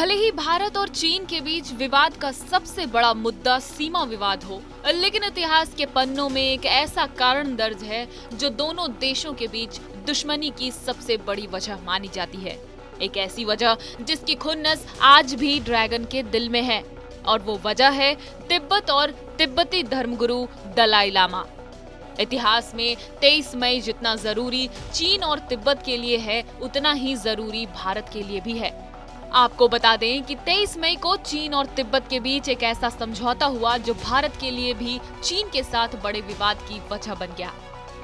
भले ही भारत और चीन के बीच विवाद का सबसे बड़ा मुद्दा सीमा विवाद हो, लेकिन इतिहास के पन्नों में एक ऐसा कारण दर्ज है जो दोनों देशों के बीच दुश्मनी की सबसे बड़ी वजह मानी जाती है। एक ऐसी वजह जिसकी खुन्नस आज भी ड्रैगन के दिल में है, और वो वजह है तिब्बत और तिब्बती धर्मगुरु दलाई लामा। इतिहास में 23 मई जितना जरूरी चीन और तिब्बत के लिए है, उतना ही जरूरी भारत के लिए भी है। आपको बता दें कि 23 मई को चीन और तिब्बत के बीच एक ऐसा समझौता हुआ जो भारत के लिए भी चीन के साथ बड़े विवाद की वजह बन गया।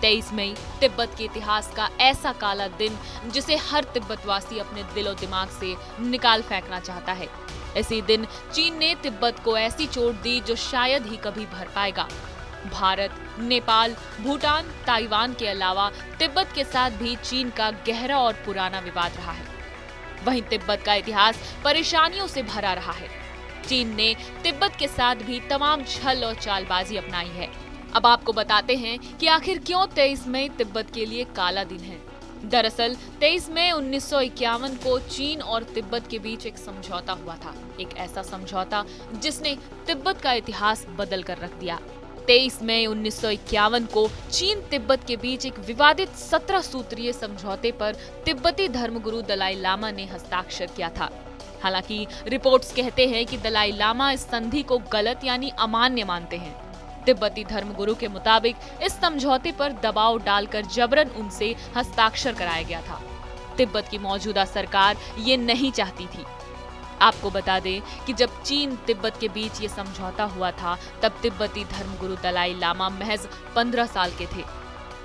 23 मई तिब्बत के इतिहास का ऐसा काला दिन जिसे हर तिब्बतवासी अपने दिलो दिमाग से निकाल फेंकना चाहता है। इसी दिन चीन ने तिब्बत को ऐसी चोट दी जो शायद ही कभी भर पाएगा। भारत, नेपाल, भूटान, ताइवान के अलावा तिब्बत के साथ भी चीन का गहरा और पुराना विवाद रहा है। वहीं तिब्बत का इतिहास परेशानियों से भरा रहा है। चीन ने तिब्बत के साथ भी तमाम छल और चालबाजी अपनाई है। अब आपको बताते हैं कि आखिर क्यों 23 मई तिब्बत के लिए काला दिन है। दरअसल 23 मई 1951 को चीन और तिब्बत के बीच एक समझौता हुआ था। एक ऐसा समझौता जिसने तिब्बत का इतिहास बदल कर रख दिया। 23 मई 1951 को चीन तिब्बत के बीच एक विवादित 17 सूत्रीय समझौते पर तिब्बती धर्मगुरु दलाई लामा ने हस्ताक्षर किया था। हालांकि रिपोर्ट्स कहते हैं कि दलाई लामा इस संधि को गलत यानी अमान्य मानते हैं। तिब्बती धर्मगुरु के मुताबिक इस समझौते पर दबाव डालकर जबरन उनसे हस्ताक्षर कराया गया था। तिब्बत की मौजूदा सरकार ये नहीं चाहती थी। आपको बता दें कि जब चीन तिब्बत के बीच ये समझौता हुआ था, तब तिब्बती धर्मगुरु दलाई लामा महज 15 साल के थे।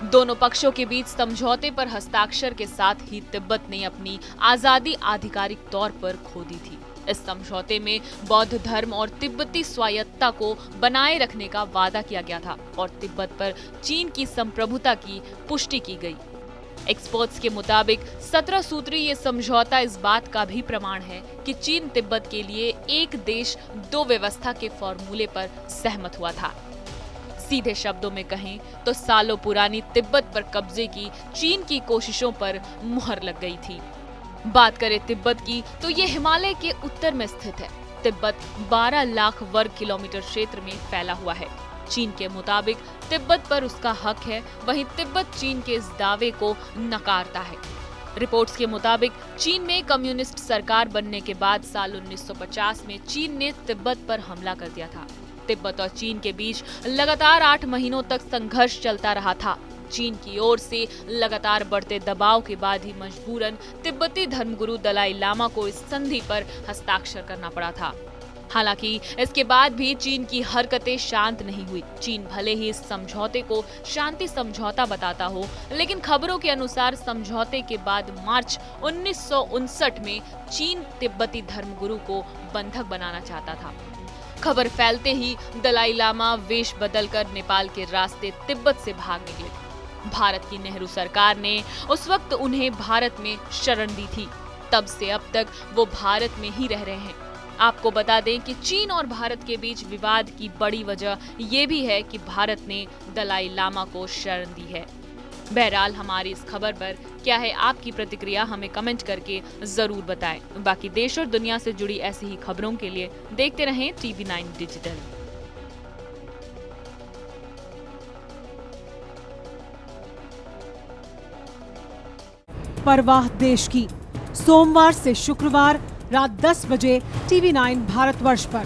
दोनों पक्षों के बीच समझौते पर हस्ताक्षर के साथ ही तिब्बत ने अपनी आजादी आधिकारिक तौर पर खो दी थी। इस समझौते में बौद्ध धर्म और तिब्बती स्वायत्तता को बनाए रखने का वादा किया गया था और तिब्बत पर चीन की संप्रभुता की पुष्टि की गई। एक्सपर्ट्स के मुताबिक 17 सूत्रीय ये समझौता इस बात का भी प्रमाण है कि चीन तिब्बत के लिए एक देश दो व्यवस्था के फॉर्मूले पर सहमत हुआ था। सीधे शब्दों में कहें तो सालों पुरानी तिब्बत पर कब्जे की चीन की कोशिशों पर मुहर लग गई थी। बात करें तिब्बत की तो ये हिमालय के उत्तर में स्थित है। तिब्बत 12 लाख वर्ग किलोमीटर क्षेत्र में फैला हुआ है। चीन के मुताबिक तिब्बत पर उसका हक है, वहीं तिब्बत चीन के इस दावे को नकारता है। रिपोर्ट्स के मुताबिक चीन में कम्युनिस्ट सरकार बनने के बाद साल 1950 में चीन ने तिब्बत पर हमला कर दिया था। तिब्बत और चीन के बीच लगातार 8 महीनों तक संघर्ष चलता रहा था। चीन की ओर से लगातार बढ़ते दबाव के बाद ही मजबूरन तिब्बती धर्मगुरु दलाई लामा को इस संधि पर हस्ताक्षर करना पड़ा था। हालांकि इसके बाद भी चीन की हरकतें शांत नहीं हुई। चीन भले ही इस समझौते को शांति समझौता बताता हो, लेकिन खबरों के अनुसार समझौते के बाद मार्च 1959 में चीन तिब्बती धर्मगुरु को बंधक बनाना चाहता था। खबर फैलते ही दलाई लामा वेश बदलकर नेपाल के रास्ते तिब्बत से भाग निकले। भारत की नेहरू सरकार ने उस वक्त उन्हें भारत में शरण दी थी। तब से अब तक वो भारत में ही रह रहे हैं। आपको बता दें कि चीन और भारत के बीच विवाद की बड़ी वजह ये भी है कि भारत ने दलाई लामा को शरण दी है। बहरहाल हमारी इस खबर पर क्या है आपकी प्रतिक्रिया, हमें कमेंट करके जरूर बताएं। बाकी देश और दुनिया से जुड़ी ऐसी ही खबरों के लिए देखते रहें TV9 डिजिटल। परवाह देश की, सोमवार से शुक्रवार रात 10 बजे TV9 भारतवर्ष पर।